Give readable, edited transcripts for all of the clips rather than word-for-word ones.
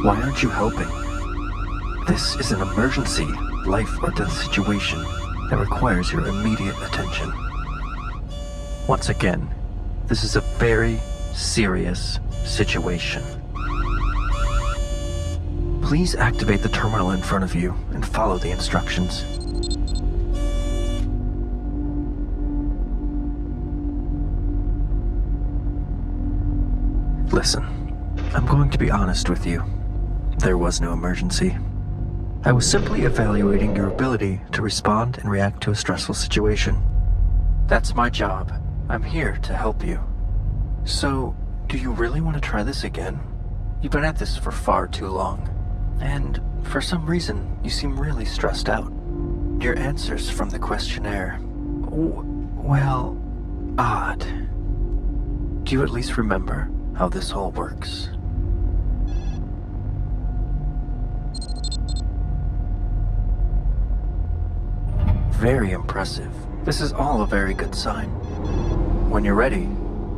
Why aren't you helping? This is an emergency, life or death situation that requires your immediate attention. Once again, this is a very serious situation. Please activate the terminal in front of you and follow the instructions. Listen, I'm going to be honest with you. There was no emergency. I was simply evaluating your ability to respond and react to a stressful situation. That's my job. I'm here to help you. So, do you really want to try this again? You've been at this for far too long. And for some reason, you seem really stressed out. Your answers from the questionnaire, well, odd. Do you at least remember how this all works? Very impressive. This is all a very good sign. When you're ready,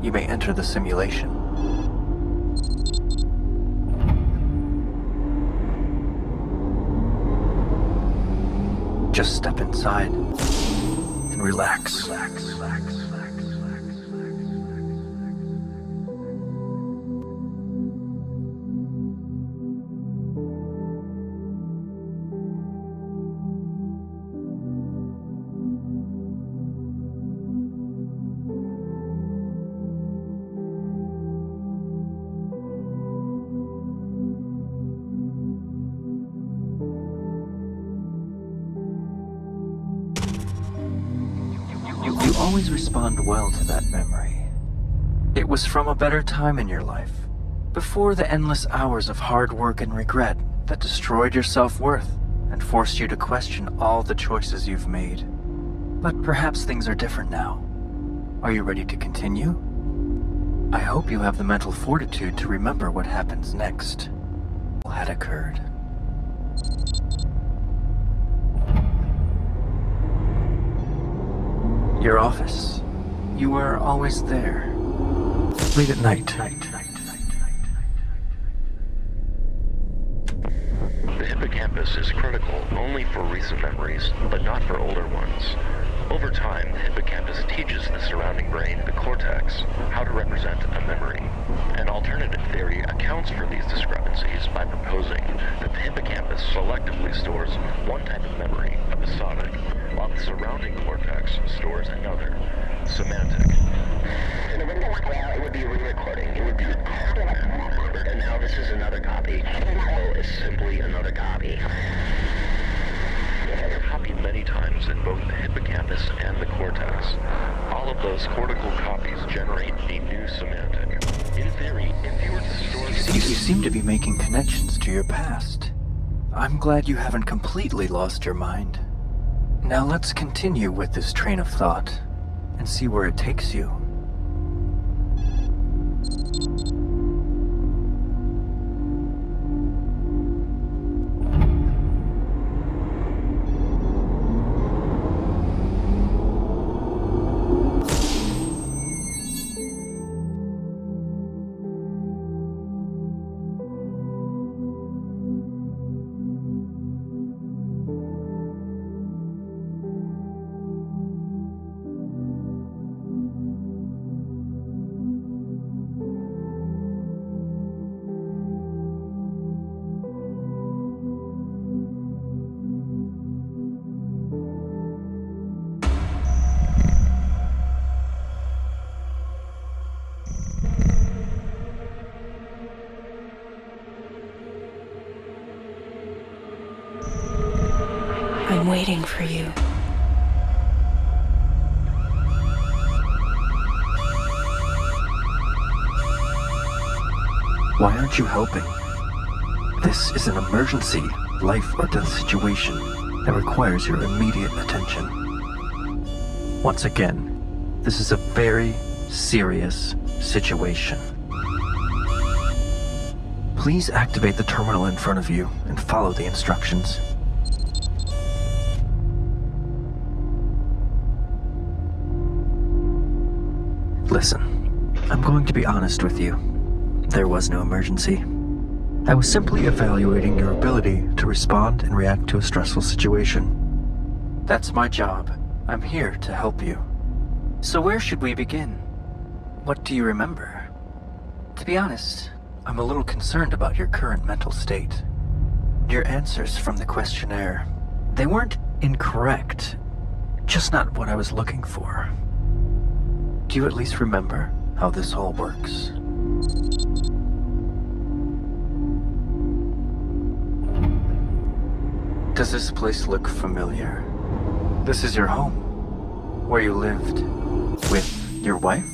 you may enter the simulation. Just step inside and relax. You always respond well to that memory. It was from a better time in your life, before the endless hours of hard work and regret that destroyed your self-worth and forced you to question all the choices you've made. But perhaps things are different now. Are you ready to continue? I hope you have the mental fortitude to remember what happens next. What had occurred. Your office. You were always there. Late at night. The hippocampus is critical only for recent memories, but not for older ones. Over time, the hippocampus teaches the surrounding brain, the cortex, how to represent a memory. An alternative theory accounts for these discrepancies by proposing that the hippocampus selectively stores one type of memory, episodic, while the surrounding cortex stores another, semantic. In a window, well, it would be a re-recording. It would be and now this is another copy. Oh, it's simply another copy. Copied many times in both the hippocampus and the cortex. All of those cortical copies generate a new semantic. In theory, if you were to store... You seem to be making connections to your past. I'm glad you haven't completely lost your mind. Now let's continue with this train of thought and see where it takes you. I'm waiting for you. Why aren't you helping? This is an emergency, life or death situation that requires your immediate attention. Once again, this is a very serious situation. Please activate the terminal in front of you and follow the instructions. Listen, I'm going to be honest with you. There was no emergency. I was simply evaluating your ability to respond and react to a stressful situation. That's my job. I'm here to help you. So where should we begin? What do you remember? To be honest, I'm a little concerned about your current mental state. Your answers from the questionnaire, they weren't incorrect, just not what I was looking for. Do you at least remember how this all works? Does this place look familiar? This is your home, where you lived with your wife?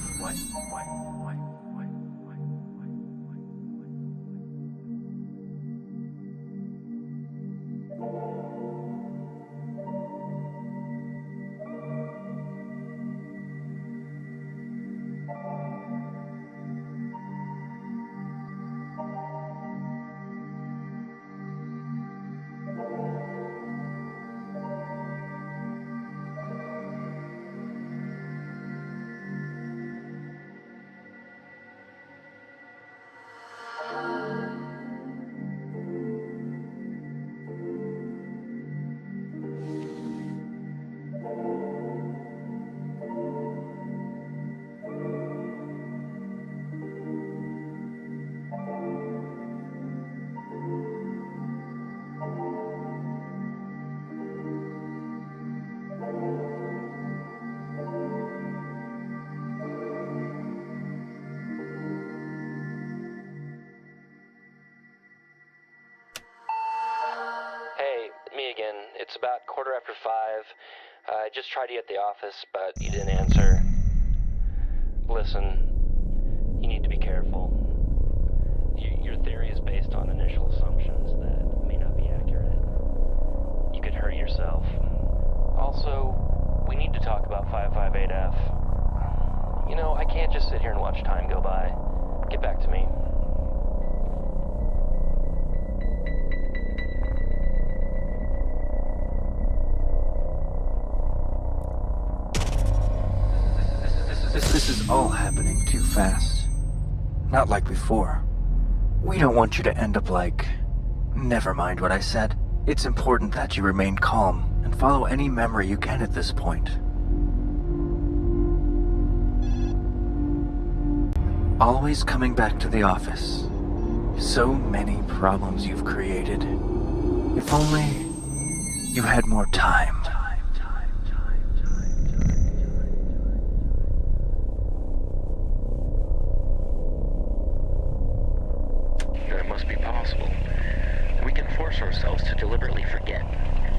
Me again. It's about 5:15. I just tried you at the office, but you didn't answer. Listen, you need to be careful. Your theory is based on initial assumptions that may not be accurate. You could hurt yourself. Also, we need to talk about 558F. You know, I can't just sit here and watch time go by. Get back to me. This is all happening too fast. Not like before. We don't want you to end up like... Never mind what I said. It's important that you remain calm and follow any memory you can at this point. Always coming back to the office. So many problems you've created. If only you had more time. That must be possible. We can force ourselves to deliberately forget.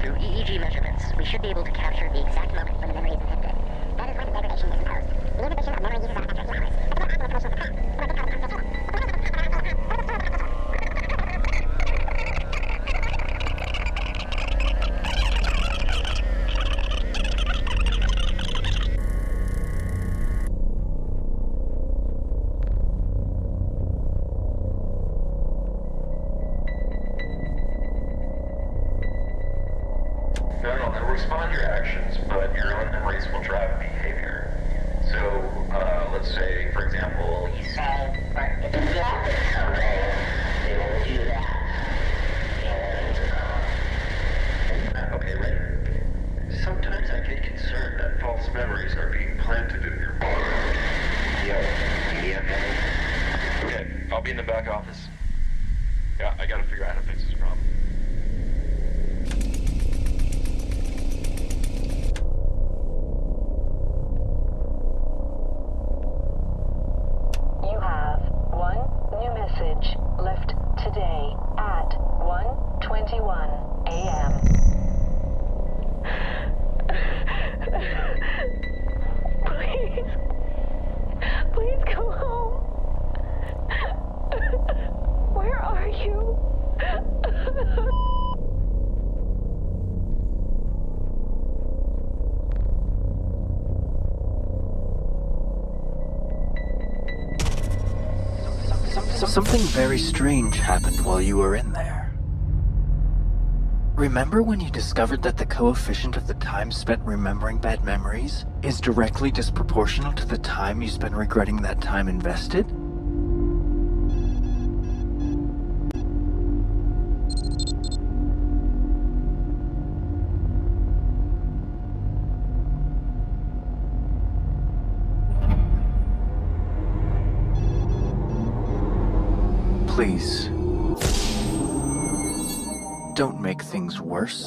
Through EEG measurements, we should be able to capture the exact moment when the memory is inhibited. That is when degradation is imposed. The inhibition of memory uses after 3 hours. They'll respond to your actions, but your own memories will drive behavior. So, let's say, for example, You say, but if it's someday, they will do that. okay, right? Sometimes I get concerned that false memories are being planted in your mind. Okay, I'll be in the back office. Yeah, I gotta figure out how to fix this problem. You have one new message left today at 1:21 a.m. Please come home. Where are you? Something very strange happened while you were in there. Remember when you discovered that the coefficient of the time spent remembering bad memories is directly disproportional to the time you spend regretting that time invested? Please. Don't make things worse.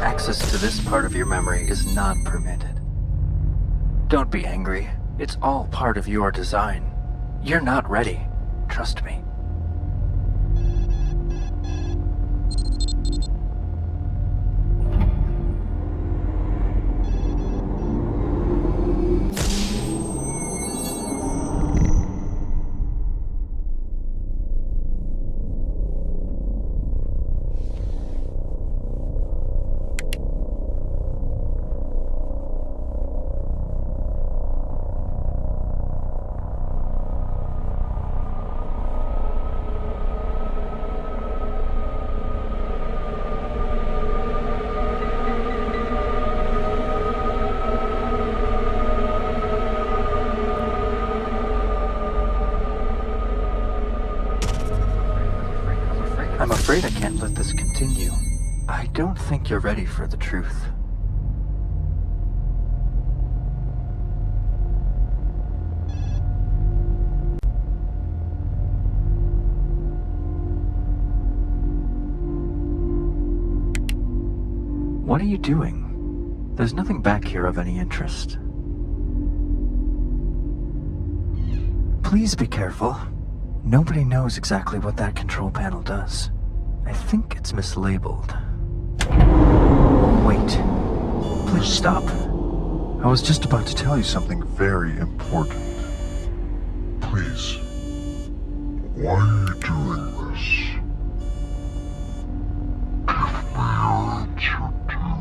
Access to this part of your memory is not permitted. Don't be angry. It's all part of your design. You're not ready. Trust me. I'm afraid I can't let this continue. I don't think you're ready for the truth. What are you doing? There's nothing back here of any interest. Please be careful. Nobody knows exactly what that control panel does. I think it's mislabeled. Wait. Please stop. I was just about to tell you something very important. Please. Why are you doing this? Give me your answer too.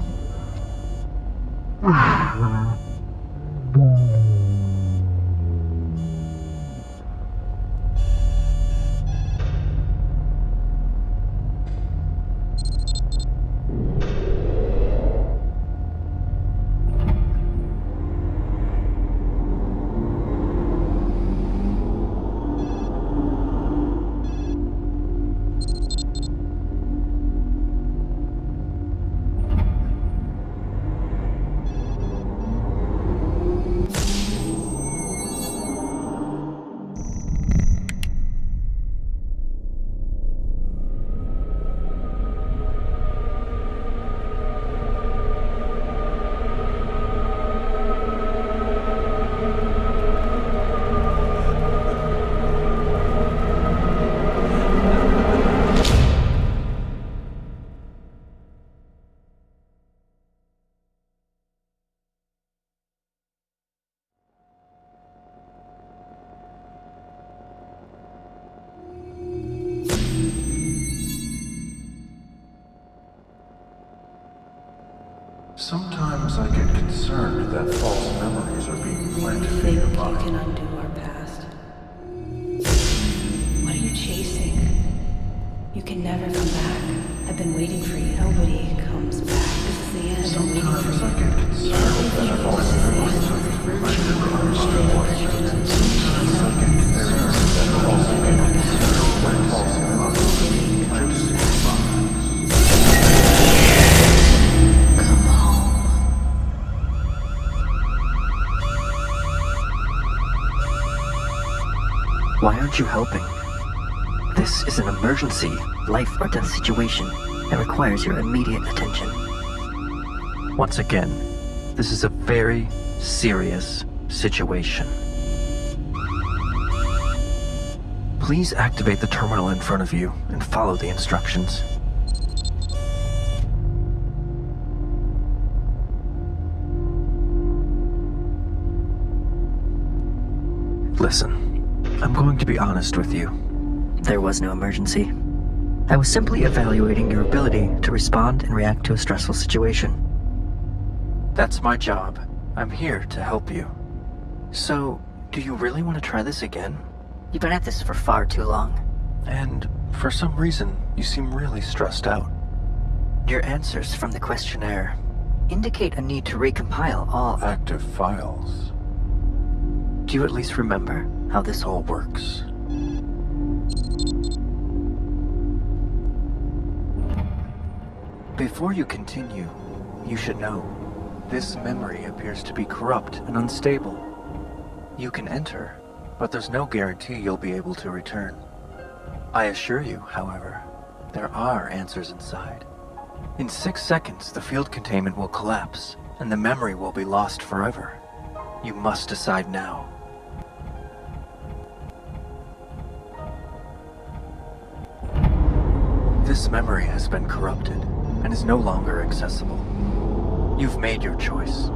Sometimes I get concerned that false memories are being planted in your You mind. can undo our past. What are you chasing? You can never come back. I've been waiting for you. Nobody comes back. This is the end. I've been waiting for Sometimes you. I get concerned that false memories are being planted in your mind. Sometimes I get concerned that false memories are being planted in your mind. Come home. Why aren't you helping? This is an emergency, life or death situation that requires your immediate attention. Once again, this is a very serious situation. Please activate the terminal in front of you and follow the instructions. Listen, I'm going to be honest with you. There was no emergency. I was simply evaluating your ability to respond and react to a stressful situation. That's my job. I'm here to help you. So, do you really want to try this again? You've been at this for far too long. And for some reason, you seem really stressed out. Your answers from the questionnaire indicate a need to recompile all. Active files. Do you at least remember how this all works? Before you continue, you should know, this memory appears to be corrupt and unstable. You can enter, but there's no guarantee you'll be able to return. I assure you, however, there are answers inside. In 6 seconds, the field containment will collapse, and the memory will be lost forever. You must decide now. This memory has been corrupted and is no longer accessible. You've made your choice.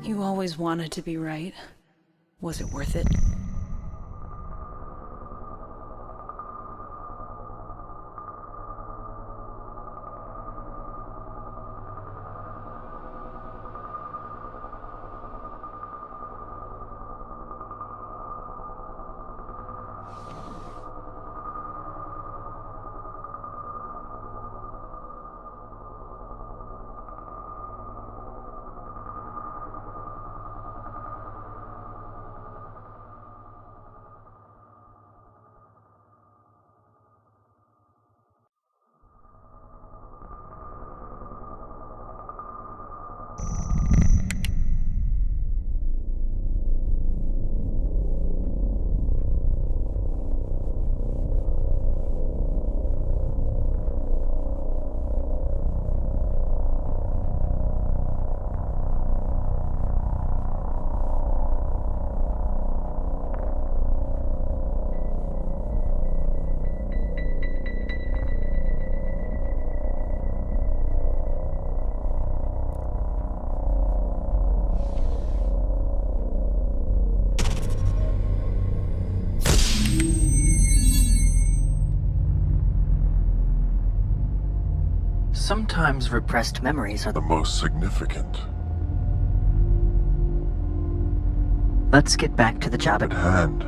You always wanted to be right. Was it worth it? Sometimes repressed memories are The most significant Let's get back to the job at hand.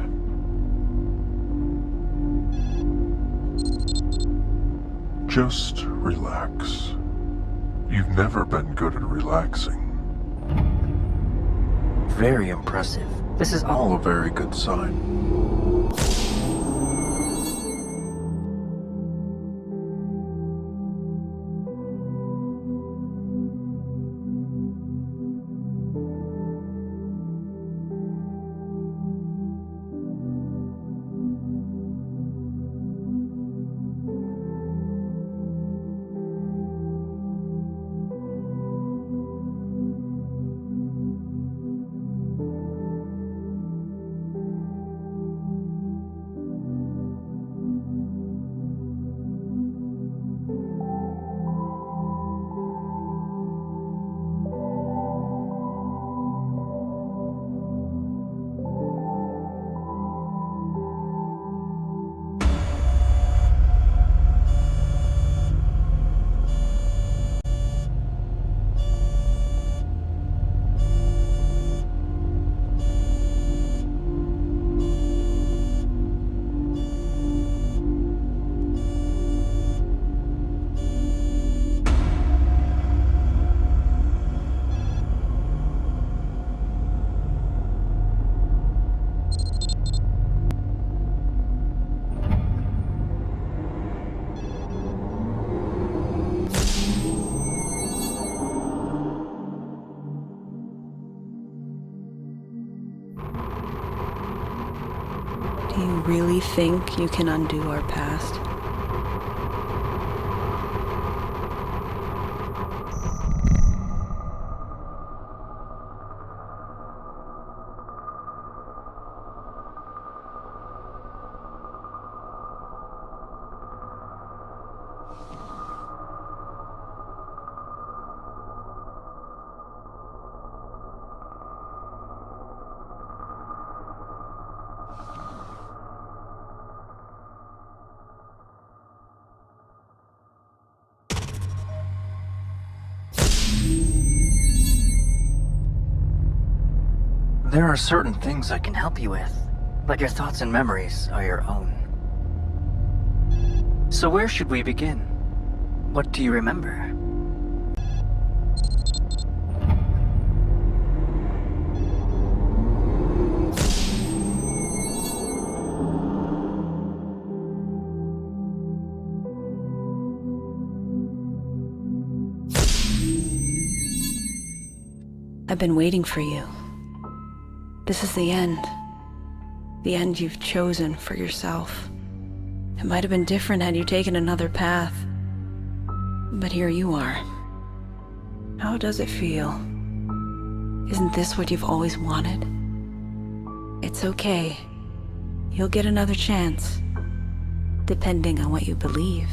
Just relax. You've never been good at relaxing. Very impressive. This is all All a very good sign. You really think you can undo our past? There are certain things I can help you with, but your thoughts and memories are your own. So where should we begin? What do you remember? I've been waiting for you. This is the end. The end you've chosen for yourself. It might have been different had you taken another path. But here you are. How does it feel? Isn't this what you've always wanted? It's okay. You'll get another chance. Depending on what you believe.